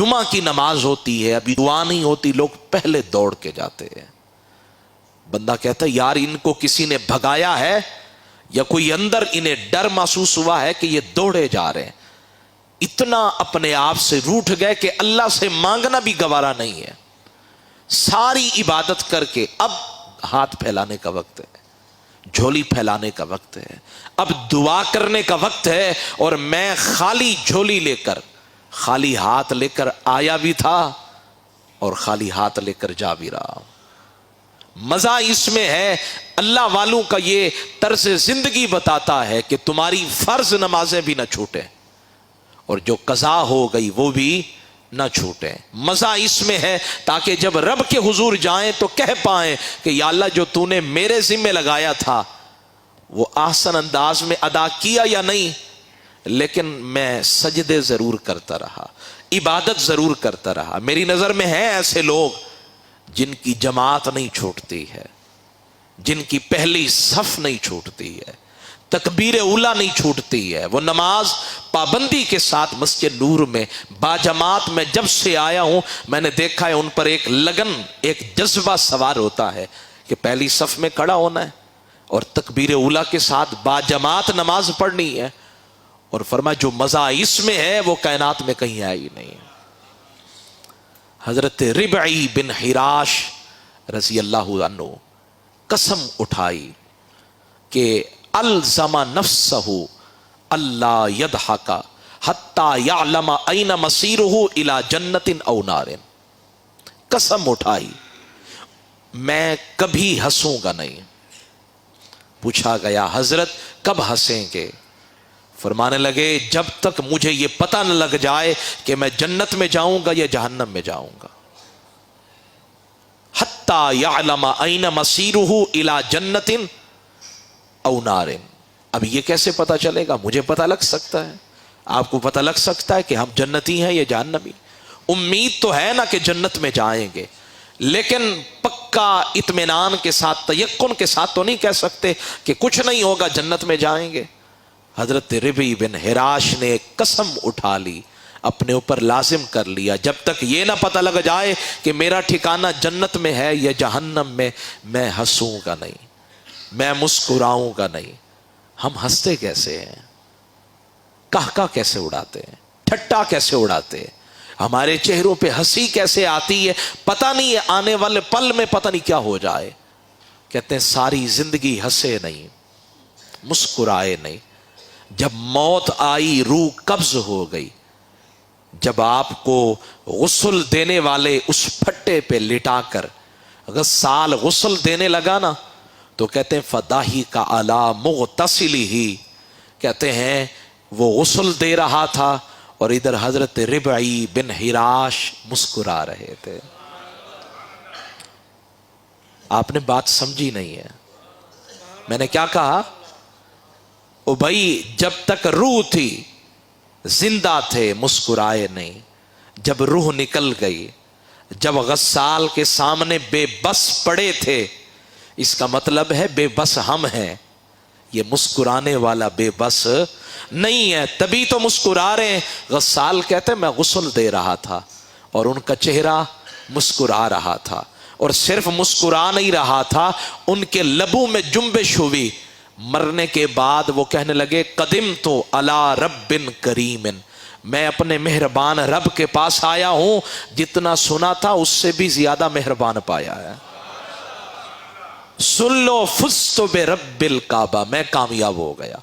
جمعہ کی نماز ہوتی ہے، ابھی دعا نہیں ہوتی، لوگ پہلے دوڑ کے جاتے ہیں. بندہ کہتا ہے یار ان کو کسی نے بھگایا ہے یا کوئی اندر انہیں ڈر محسوس ہوا ہے کہ یہ دوڑے جا رہے ہیں. اتنا اپنے آپ سے روٹھ گئے کہ اللہ سے مانگنا بھی گوارا نہیں ہے. ساری عبادت کر کے اب ہاتھ پھیلانے کا وقت ہے، جھولی پھیلانے کا وقت ہے، اب دعا کرنے کا وقت ہے. اور میں خالی جھولی لے کر، خالی ہاتھ لے کر آیا بھی تھا اور خالی ہاتھ لے کر جا بھی رہا. مزہ اس میں ہے، اللہ والوں کا یہ طرز زندگی بتاتا ہے کہ تمہاری فرض نمازیں بھی نہ چھوٹیں اور جو قضا ہو گئی وہ بھی نہ چھوٹیں. مزہ اس میں ہے تاکہ جب رب کے حضور جائیں تو کہہ پائیں کہ یا اللہ جو تو نے میرے ذمہ لگایا تھا وہ احسن انداز میں ادا کیا یا نہیں، لیکن میں سجدے ضرور کرتا رہا، عبادت ضرور کرتا رہا. میری نظر میں ہیں ایسے لوگ جن کی جماعت نہیں چھوٹتی ہے، جن کی پہلی صف نہیں چھوٹتی ہے، تکبیر اولا نہیں چھوٹتی ہے. وہ نماز پابندی کے ساتھ مسجد نور میں باجماعت میں جب سے آیا ہوں میں نے دیکھا ہے ان پر ایک لگن، ایک جذبہ سوار ہوتا ہے کہ پہلی صف میں کھڑا ہونا ہے اور تکبیر اولا کے ساتھ باجماعت نماز پڑھنی ہے. اور فرمایا جو مزہ اس میں ہے وہ کائنات میں کہیں ہے ہی نہیں. حضرت ربعی بن حراش رضی اللہ عنہ قسم اٹھائی کہ الزم نفسہ اللہ یضحک حتی یعلم این مصیرہ الی جنت او نار. قسم اٹھائی میں کبھی ہنسوں گا نہیں. پوچھا گیا حضرت کب ہنسیں گے؟ فرمانے لگے جب تک مجھے یہ پتہ نہ لگ جائے کہ میں جنت میں جاؤں گا یا جہنم میں جاؤں گا. حتی یعلم این مصیرہ الی جنت او نار. اب یہ کیسے پتہ چلے گا؟ مجھے پتہ لگ سکتا ہے، آپ کو پتہ لگ سکتا ہے کہ ہم جنتی ہیں یا جہنمی. امید تو ہے نا کہ جنت میں جائیں گے، لیکن پکا اطمینان کے ساتھ، تیقن کے ساتھ تو نہیں کہہ سکتے کہ کچھ نہیں ہوگا، جنت میں جائیں گے. حضرت ربعی بن حراش نے قسم اٹھا لی، اپنے اوپر لازم کر لیا جب تک یہ نہ پتہ لگ جائے کہ میرا ٹھکانہ جنت میں ہے یا جہنم میں ہنسوں گا نہیں، میں مسکراؤں گا نہیں. ہم ہنستے کیسے ہیں، کہکا کیسے اڑاتے ہیں، ٹھٹا کیسے اڑاتے ہیں، ہمارے چہروں پہ ہنسی کیسے آتی ہے، پتہ نہیں ہے آنے والے پل میں پتہ نہیں کیا ہو جائے. کہتے ہیں ساری زندگی ہنسے نہیں، مسکرائے نہیں. جب موت آئی، روح قبض ہو گئی، جب آپ کو غسل دینے والے اس پھٹے پہ لٹا کر اگر سال غسل دینے لگا نا تو کہتے ہیں فداہی کا اعلی مغتسلی ہی، کہتے ہیں وہ غسل دے رہا تھا اور ادھر حضرت ربعی بن حراش مسکرا رہے تھے. آپ نے بات سمجھی نہیں ہے. میں نے کیا کہا؟ او بھائی جب تک روح تھی زندہ تھے، مسکرائے نہیں. جب روح نکل گئی، جب غسال کے سامنے بے بس پڑے تھے، اس کا مطلب ہے بے بس ہم ہیں، یہ مسکرانے والا بے بس نہیں ہے، تبھی تو مسکرا رہے ہیں. غسال کہتے میں غسل دے رہا تھا اور ان کا چہرہ مسکرا رہا تھا، اور صرف مسکرا نہیں رہا تھا، ان کے لبوں میں جنبش ہوئی. مرنے کے بعد وہ کہنے لگے قدمت علی رب کریم، میں اپنے مہربان رب کے پاس آیا ہوں، جتنا سنا تھا اس سے بھی زیادہ مہربان پایا ہے. سن لو فزت برب الکعبہ، میں کامیاب ہو گیا.